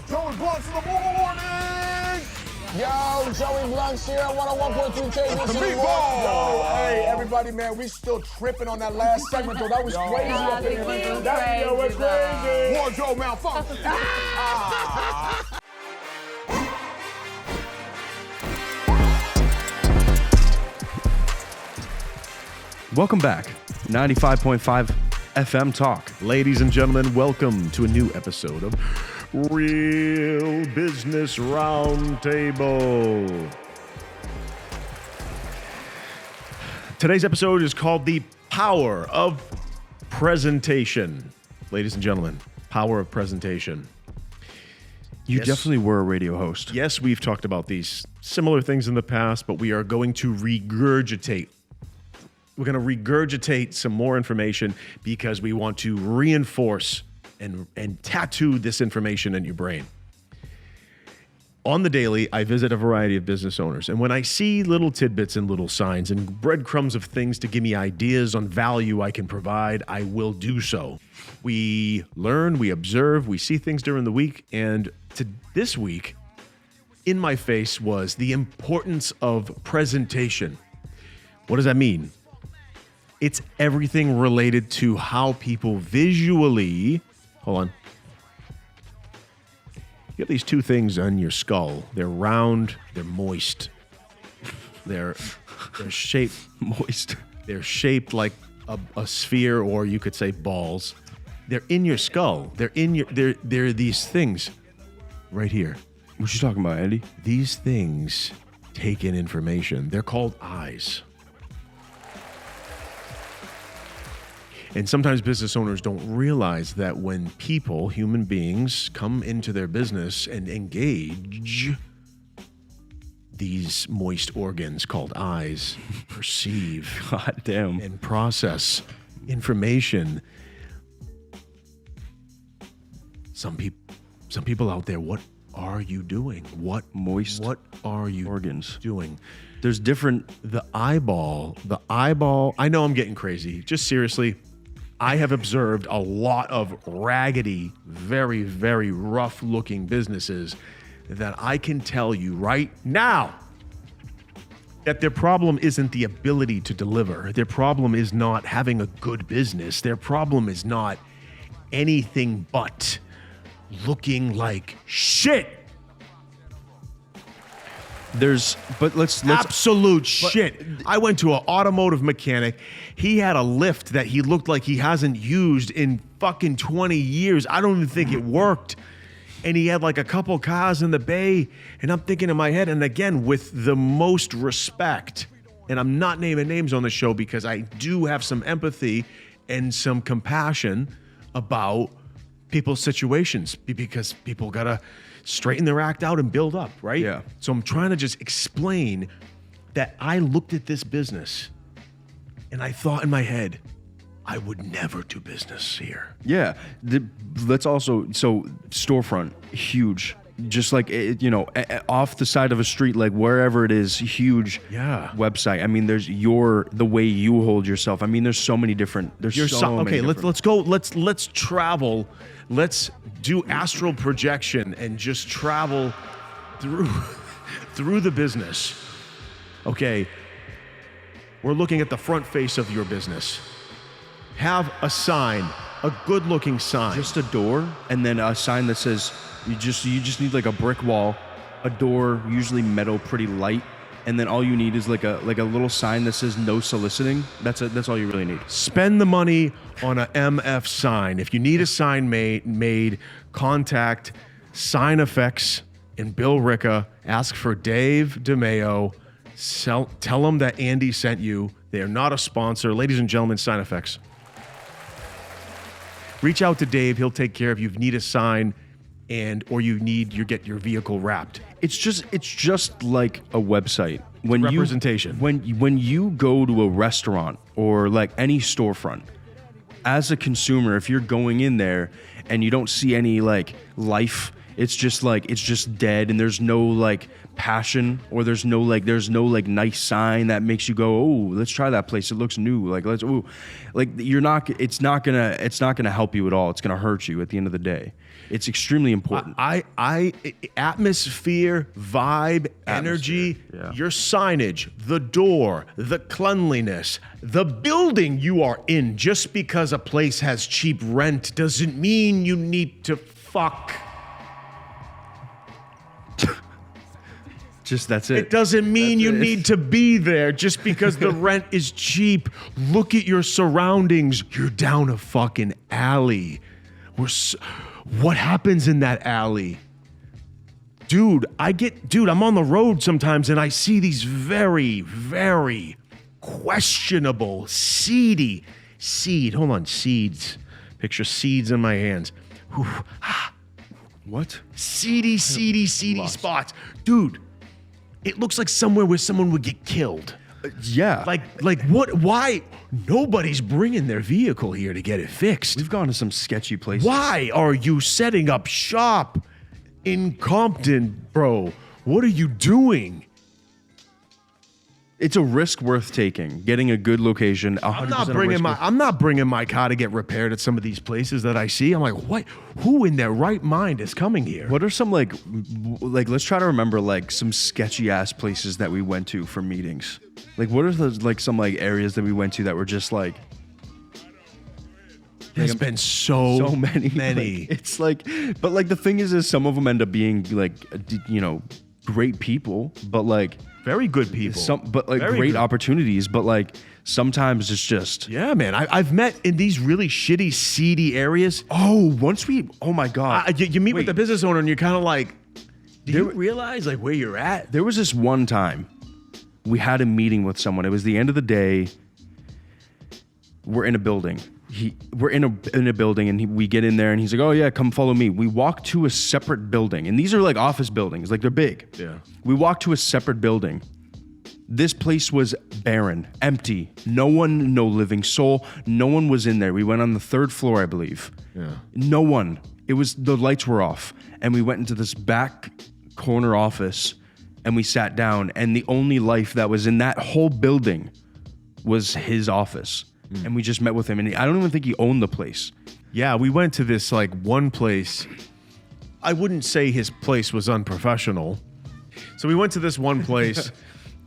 Joey Blunt's in the morning. Yo, Joey Blunt's here on 101.2 KBC. Yo, hey, everybody, man, we still tripping on that last segment, though. That was crazy up in here. That was crazy. Wardrobe malfunction. Welcome back. 95.5 FM Talk. Ladies and gentlemen, welcome to a new episode of Real Business Roundtable. Today's episode is called The Power of Presentation. Ladies and gentlemen, power of presentation. You definitely were a radio host. Yes, we've talked about these similar things in the past, but we are going to regurgitate. We're going to regurgitate some more information because we want to reinforce and tattoo this information in your brain. On the daily, I visit a variety of business owners, and when I see little tidbits and little signs and breadcrumbs of things to give me ideas on value I can provide, I will do so. We learn, we observe, we see things during the week, and this week, in my face was the importance of presentation. What does that mean? It's everything related to how people visually, hold on. You have these two things on your skull. They're round, they're moist. They're shaped moist. They're shaped like a sphere, or you could say balls. They're in your skull. They're these things right here. What you talking about, Andy? These things take in information. They're called eyes. And sometimes business owners don't realize that when people, human beings, come into their business and engage, these moist organs called eyes perceive God damn. and process information. Some people out there, what are you doing? What are you organs doing? There's different. The eyeball, I know I'm getting crazy. Just seriously, I have observed a lot of raggedy, very, very rough looking businesses that I can tell you right now that their problem isn't the ability to deliver. Their problem is not having a good business. Their problem is not anything but looking like shit. Let's absolute shit. I went to an automotive mechanic. He had a lift that he looked like he hasn't used in fucking 20 years. I don't even think it worked. And he had like a couple cars in the bay. And I'm thinking in my head, and again, with the most respect, and I'm not naming names on the show because I do have some empathy and some compassion about people's situations, because people gotta straighten their act out and build up, right? Yeah. So I'm trying to just explain that I looked at this business and I thought in my head, I would never do business here. Yeah. Let's also, so storefront, huge. Just like, off the side of a street, like wherever it is, huge website. I mean, there's the way you hold yourself. I mean, there's so many different, let's go, let's travel. Let's do astral projection and just travel through the business. Okay. We're looking at the front face of your business. Have a sign, a good looking sign. Just a door, and then a sign that says, you just need like a brick wall, a door, usually metal, pretty light, and then all you need is like a little sign that says no soliciting. That's all you really need. Spend the money on a MF sign. If you need a sign made, contact Sign Effects in Bill Ricca. Ask for Dave DeMayo. Tell them that Andy sent you. They are not a sponsor. Ladies and gentlemen, Sign Effects. Reach out to Dave. He'll take care of you. If you need a sign or you get your vehicle wrapped. It's just like a website. Representation. When you go to a restaurant or like any storefront, as a consumer, if you're going in there and you don't see any like life It's just dead, and there's no like passion, or there's no nice sign that makes you go, oh, let's try that place. It looks new. Like it's not gonna help you at all. It's gonna hurt you at the end of the day. It's extremely important. Atmosphere, vibe, energy, your signage, the door, the cleanliness, the building you are in. Just because a place has cheap rent doesn't mean you need to fuck. Just that's it. It doesn't mean you need to be there just because the rent is cheap. Look at your surroundings. You're down a fucking alley. What happens in that alley? Dude, I'm on the road sometimes and I see these very, very questionable, seeds. Picture seeds in my hands. What? Seedy spots. Dude, it looks like somewhere where someone would get killed. Yeah. Like what? Why? Nobody's bringing their vehicle here to get it fixed. We've gone to some sketchy places. Why are you setting up shop in Compton, bro? What are you doing? It's a risk worth taking. Getting a good location. I'm not bringing my car to get repaired at some of these places that I see. I'm like, what? Who in their right mind is coming here? What are some like let's try to remember like some sketchy ass places that we went to for meetings. Like what are those like some like areas that we went to that were just like there's been so many. Like, it's like, but like the thing is some of them end up being like, great people, but like very good people. But like very great opportunities, but like sometimes it's just man. I've met in these really shitty, seedy areas. Oh my god, you meet with the business owner and you're kind of like, do you realize like where you're at? There was this one time we had a meeting with someone. It was the end of the day. We're in a building. We're in a building, and we get in there, and he's like, "Oh yeah, come follow me." We walk to a separate building, and these are like office buildings, like they're big. Yeah. We walk to a separate building. This place was barren, empty. No one, no living soul. No one was in there. We went on the 3rd floor, I believe. Yeah. No one. The lights were off, and we went into this back corner office, and we sat down, and the only life that was in that whole building was his office. And we just met with him, and I don't even think he owned the place. Yeah, we went to this like one place. I wouldn't say his place was unprofessional. So we went to this one place,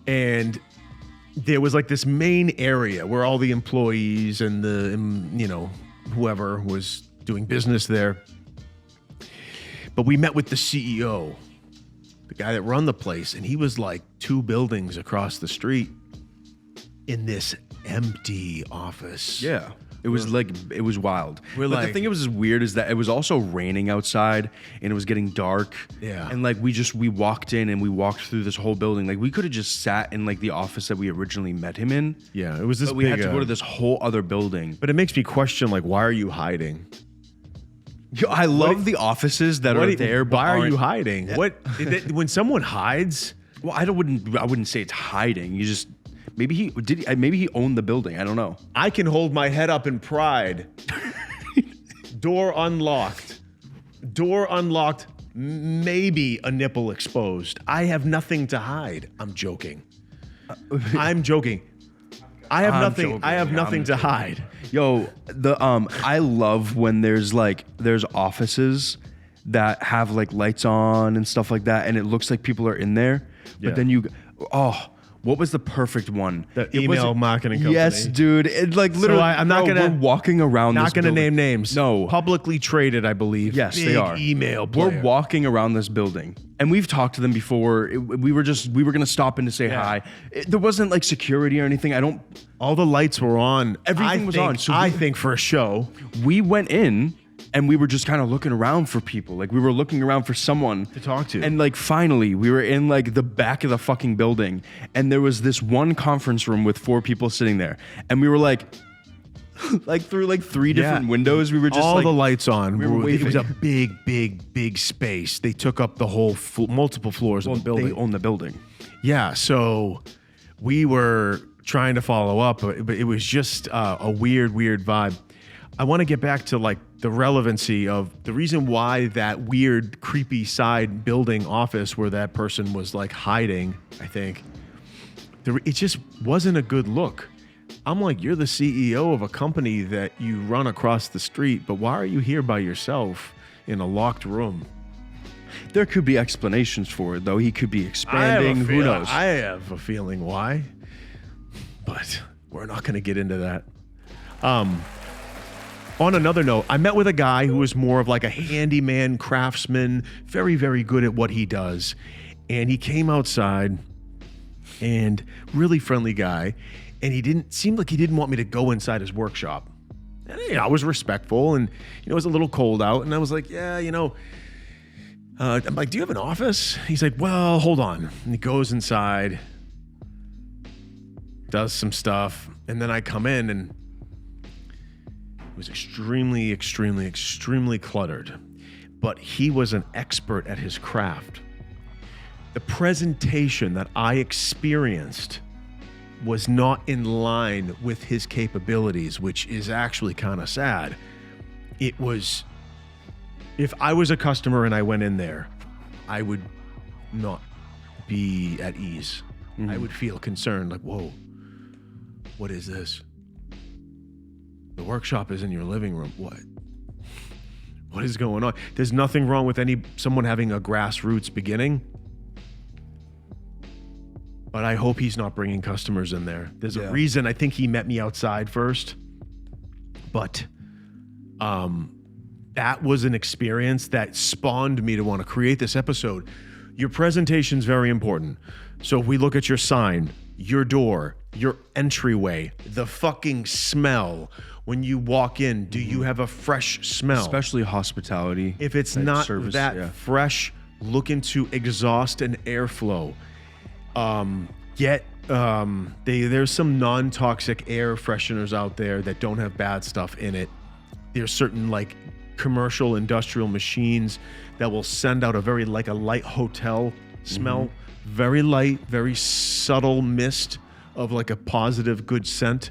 and there was like this main area where all the employees and whoever was doing business there. But we met with the CEO, the guy that run the place, and he was like 2 buildings across the street in this empty office. Yeah. It was wild. But the thing that was weird is that it was also raining outside and it was getting dark. Yeah. And like we walked in and we walked through this whole building. Like we could have just sat in like the office that we originally met him in. Yeah, it was this but we had to go to this whole other building. But it makes me question like, why are you hiding? Yo, I love the offices that are there. But why are you hiding? When someone hides? Well, I wouldn't say it's hiding. You just maybe he owned the building. I don't know. I can hold my head up in pride. Door unlocked. Maybe a nipple exposed. I have nothing to hide. I'm joking. I have nothing to hide. Yo, I love when there's offices that have like lights on and stuff like that, and it looks like people are in there. But then what was the perfect one? The email marketing company. Yes, dude. It like literally. So I'm not gonna. We're walking around. Not gonna name names. No. Publicly traded, I believe. Yes, Big they are. Email player. We're walking around this building, and we've talked to them before. We were gonna stop in to say hi. There wasn't like security or anything. All the lights were on. Everything was on. So I think for a show, we went in. And we were just kind of looking around for people. Like we were looking around for someone to talk to. And like finally we were in like the back of the fucking building. And there was this one conference room with 4 people sitting there. And we were like through like 3 different windows. We were just all like, the lights on. It was a big space. They took up the whole multiple floors of the building. They own the building. Yeah. So we were trying to follow up, but it was just a weird vibe. I want to get back to like the relevancy of the reason why that weird, creepy side building office where that person was like hiding, I think, it just wasn't a good look. I'm like, you're the CEO of a company that you run across the street, but why are you here by yourself in a locked room? There could be explanations for it, though. He could be expanding. Who knows? I have a feeling why, but we're not going to get into that. On another note, I met with a guy who was more of like a handyman, craftsman, very, very good at what he does. And he came outside and really friendly guy. And seemed like he didn't want me to go inside his workshop. And I was respectful, and it was a little cold out. And I was like, yeah, I'm like, do you have an office? He's like, well, hold on. And he goes inside, does some stuff. And then I come in, and it was extremely, extremely, extremely cluttered. But he was an expert at his craft. The presentation that I experienced was not in line with his capabilities, which is actually kind of sad. It was, if I was a customer and I went in there, I would not be at ease. Mm-hmm. I would feel concerned, like, whoa, what is this? The workshop is in your living room. What is going on? There's nothing wrong with someone having a grassroots beginning. But I hope he's not bringing customers in there. There's a reason. I think he met me outside first. But that was an experience that spawned me to want to create this episode. Your presentation is very important. So if we look at your sign, your door, your entryway, the fucking smell when you walk in, do you have a fresh smell? Especially hospitality. If it's not that fresh, look into exhaust and airflow. There's some non-toxic air fresheners out there that don't have bad stuff in it. There's certain like commercial industrial machines that will send out a light hotel smell, very light, very subtle mist of like a positive, good scent.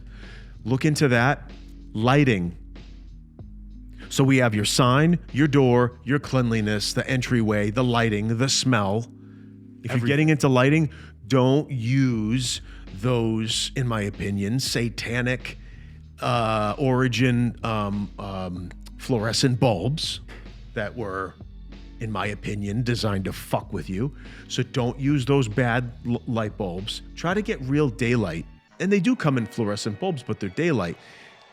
Look into that. Lighting. So we have your sign, your door, your cleanliness, the entryway, the lighting, the smell. If you're getting into lighting, don't use those, in my opinion, satanic origin fluorescent bulbs that were, in my opinion, designed to fuck with you. So don't use those bad light bulbs. Try to get real daylight. And they do come in fluorescent bulbs, but they're daylight.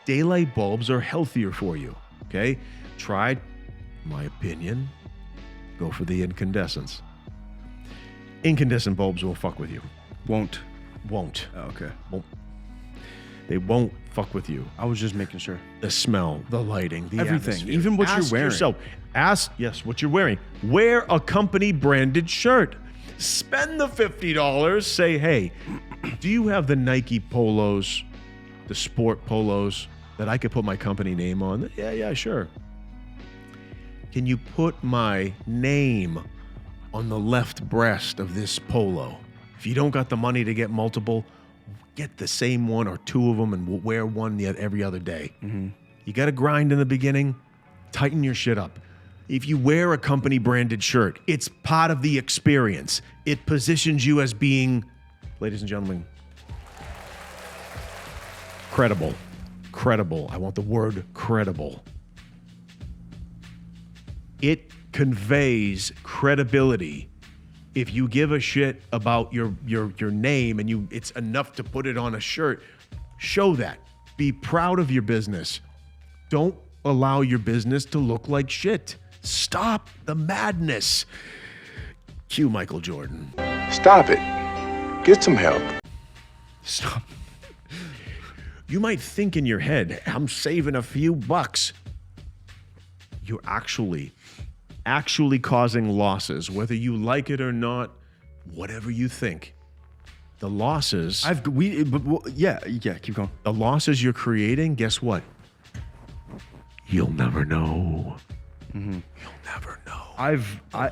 Daylight bulbs are healthier for you, okay? Try, in my opinion, go for the incandescents. Incandescent bulbs will fuck with you. Won't. Oh, okay. Won't. They won't fuck with you. I was just making sure. The smell, the lighting, the everything, atmosphere. even what you're wearing. Ask what you're wearing. Wear a company branded shirt. Spend the $50. Say, hey, do you have the Nike polos, the sport polos that I could put my company name on? Yeah, sure. Can you put my name on the left breast of this polo? If you don't got the money to get multiple, get the same one or two of them and we'll wear one every other day. Mm-hmm. You got to grind in the beginning, tighten your shit up. If you wear a company branded shirt, it's part of the experience. It positions you as being, ladies and gentlemen, credible. I want the word credible. It conveys credibility. If you give a shit about your name and it's enough to put it on a shirt, show that. Be proud of your business. Don't allow your business to look like shit. Stop the madness. Cue Michael Jordan. Stop it. Get some help. Stop. You might think in your head, I'm saving a few bucks. You're actually causing losses, whether you like it or not, whatever you think. The losses. Keep going. The losses you're creating, guess what? You'll never know. Mm-hmm. You'll never know.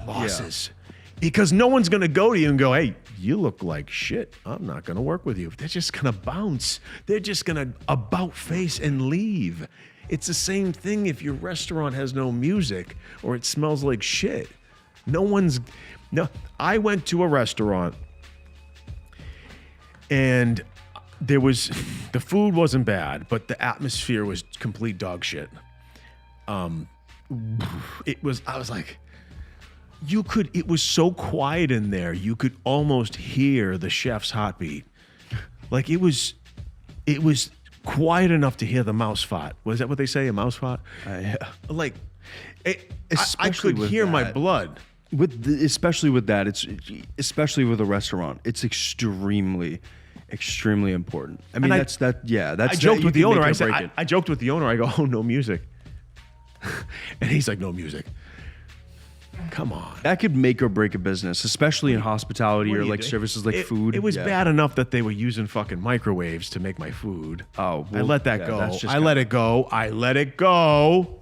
Losses. Because no one's going to go to you and go, hey, you look like shit. I'm not going to work with you. They're just going to bounce. They're just going to about face and leave. It's the same thing if your restaurant has no music or it smells like shit. I went to a restaurant and the food wasn't bad, but the atmosphere was complete dog shit. I was like, it was so quiet in there, you could almost hear the chef's heartbeat. Like it was quiet enough to hear the mouse fart. Was that what they say, a mouse fart? Yeah. Like, I could hear my blood. Especially with that, especially with a restaurant, it's extremely important. I mean, that's. I joked with the owner. I joked with the owner. I go, "Oh, no music," and he's like, "No music." Come on. That could make or break a business, especially in hospitality or like services like food. It was bad enough that they were using fucking microwaves to make my food. Oh, well, I let that go. I let it go.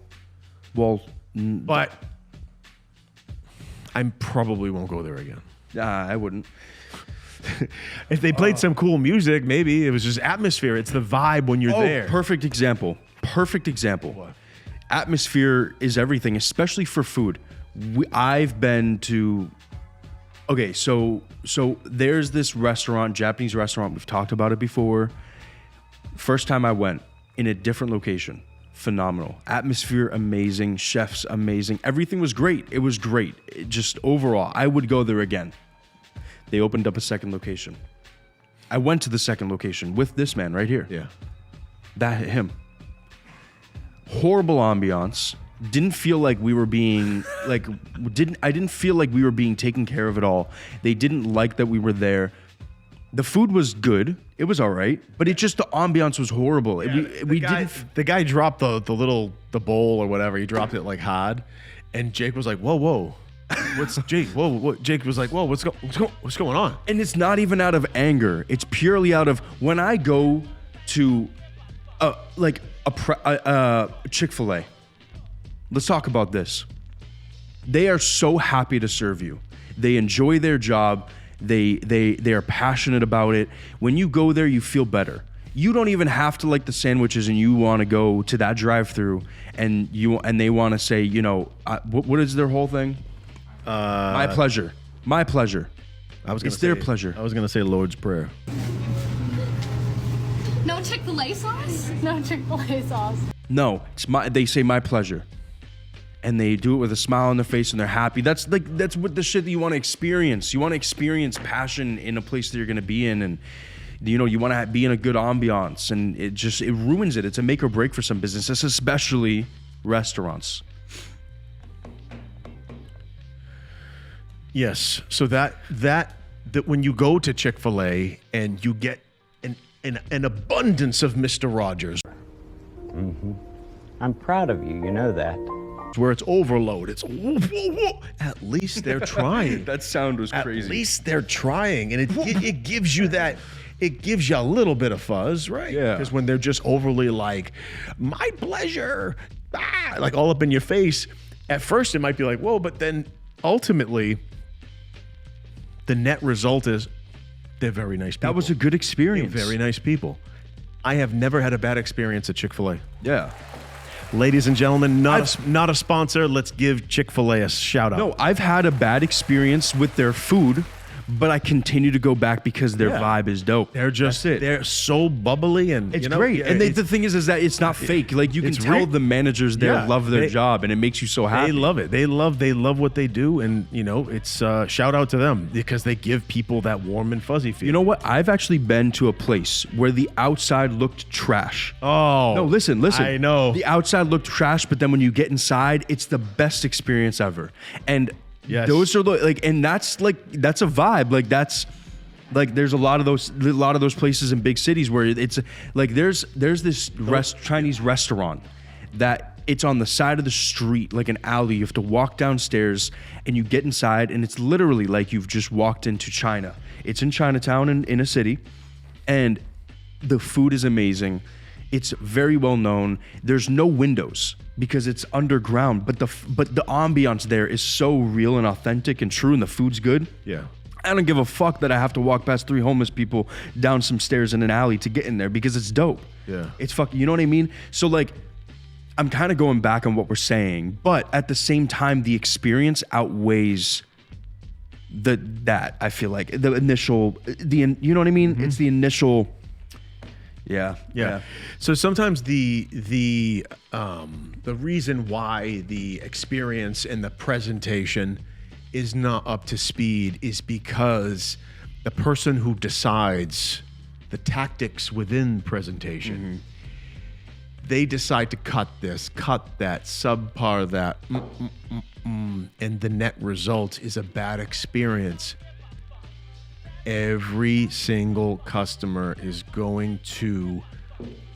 Well, but I probably won't go there again. I wouldn't. If they played some cool music, maybe. It was just atmosphere. It's the vibe when you're there. Perfect example. What? Atmosphere is everything, especially for food. I've been to. Okay, so there's this restaurant, Japanese restaurant. We've talked about it before. First time I went, in a different location. Phenomenal. Atmosphere amazing. Chefs amazing. Everything was great. It was great. Just overall, I would go there again. They opened up a second location. I went to the second location with this man right here. Yeah. Him. Horrible ambiance. Didn't feel like we were being I didn't feel like we were being taken care of at all. They didn't like that we were there. The food was good. It was all right, but the ambiance was horrible. Yeah, the guy dropped the bowl or whatever. He dropped it like hard, and Jake was like, "Whoa, what's Jake? Whoa, what?" Jake was like, "Whoa, what's going on?" And it's not even out of anger. It's purely out of when I go to Chick-fil-A. Let's talk about this. They are so happy to serve you. They enjoy their job. They are passionate about it. When you go there, you feel better. You don't even have to like the sandwiches, and you want to go to that drive-through, and they want to say, what is their whole thing? My pleasure. My pleasure. It's their pleasure. I was gonna say Lord's Prayer. No Chick-fil-A sauce? No Chick-fil-A sauce. No, they say my pleasure. And they do it with a smile on their face, and they're happy. That's what the shit that you want to experience. You want to experience passion in a place that you're going to be in, and you want to be in a good ambiance, and it ruins it. It's a make or break for some businesses, especially restaurants. Yes. So that when you go to Chick-fil-A and you get an abundance of Mr. Rogers. Mm-hmm. I'm proud of you. You know that. Where it's overload. It's whoa, whoa, whoa. At least they're trying. That sound was crazy. At least they're trying, and it gives you that. It gives you a little bit of fuzz, right? Yeah. Because when they're just overly like, my pleasure, like all up in your face. At first, it might be like, whoa, but then ultimately, the net result is they're very nice people. That was a good experience. They're very nice people. I have never had a bad experience at Chick-fil-A. Yeah. Ladies and gentlemen, not a sponsor. Let's give Chick-fil-A a shout out. No, I've had a bad experience with their food, but I continue to go back because their vibe is dope. They're so bubbly, and it's great. And the thing is that it's not fake. Like you can tell the managers there love their job, and it makes you so happy. They love it. They love what they do, and it's shout out to them because they give people that warm and fuzzy feel. You know what? I've actually been to a place where the outside looked trash. Oh, no! Listen. I know the outside looked trash, but then when you get inside, it's the best experience ever. And yes. Those are and that's a vibe. There's a lot of those places in big cities where it's like there's this Chinese restaurant that it's on the side of the street, like an alley. You have to walk downstairs and you get inside, and it's literally like you've just walked into China. It's in Chinatown in a city, and the food is amazing. It's very well known. There's no windows because it's underground, but the ambiance there is so real and authentic and true, and the food's good. Yeah. I don't give a fuck that I have to walk past 3 homeless people down some stairs in an alley to get in there because it's dope. Yeah. It's fucking, you know what I mean? So I'm kind of going back on what we're saying, but at the same time, the experience outweighs that I feel like the initial, you know what I mean? It's the initial. Yeah. So sometimes the reason why the experience and the presentation is not up to speed is because the person who decides the tactics within presentation, they decide to cut this, cut that, subpar that, and the net result is a bad experience. Every single customer is going to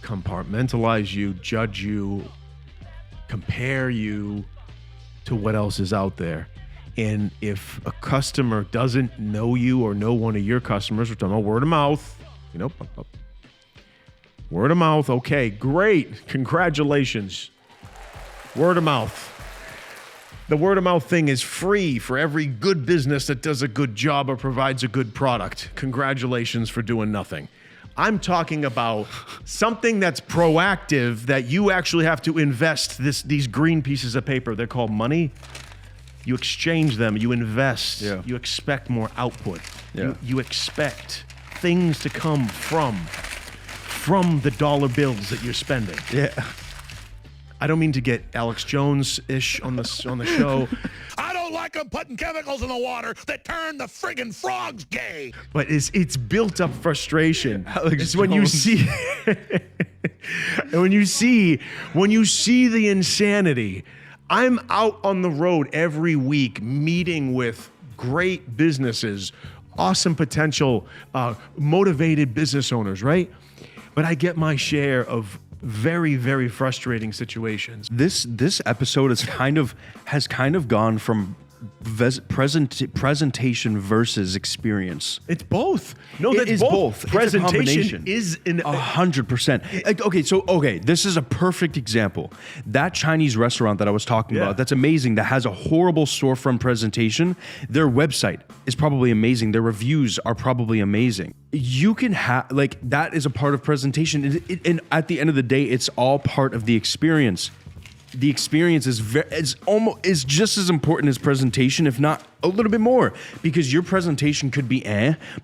compartmentalize you, judge you, compare you to what else is out there. And if a customer doesn't know you or know one of your customers, we're talking about word of mouth, word of mouth, okay, great, congratulations. Word of mouth. The word of mouth thing is free for every good business that does a good job or provides a good product. Congratulations for doing nothing. I'm talking about something that's proactive that you actually have to invest these green pieces of paper. They're called money. You exchange them, you invest, you expect more output. You expect things to come from the dollar bills that you're spending. Yeah. I don't mean to get Alex Jones-ish on the show. I don't like them putting chemicals in the water that turn the friggin' frogs gay. But it's built up frustration. Alex when you see when you see the insanity. I'm out on the road every week meeting with great businesses, awesome potential, motivated business owners, right? But I get my share of very, very frustrating situations. This episode has kind of gone from presentation versus experience. It's both. No, that's It is both. Presentation is 100%. Okay, this is a perfect example. That Chinese restaurant that I was talking about, that's amazing, that has a horrible storefront presentation. Their website is probably amazing. Their reviews are probably amazing. You can have, that is a part of presentation. And at the end of the day, it's all part of the experience. The experience is just as important as presentation, if not a little bit more, because your presentation could be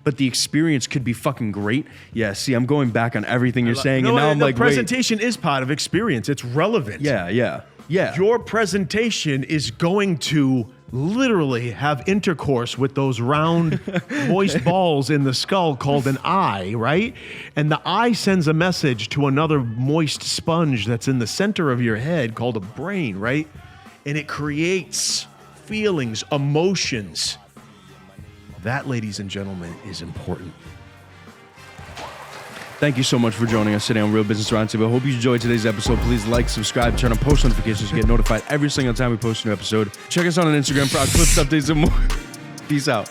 but the experience could be fucking great. Yeah, see, I'm going back on everything you're saying, and now I'm like, presentation is part of experience. It's relevant. Yeah. Your presentation is going to literally have intercourse with those round, moist balls in the skull called an eye, right? And the eye sends a message to another moist sponge that's in the center of your head called a brain, right? And it creates feelings, emotions. That, ladies and gentlemen, is important. Thank you so much for joining us today on Real Business Roundtable. I hope you enjoyed today's episode. Please like, subscribe, turn on post notifications to get notified every single time we post a new episode. Check us out on Instagram for our clips, updates, and more. Peace out.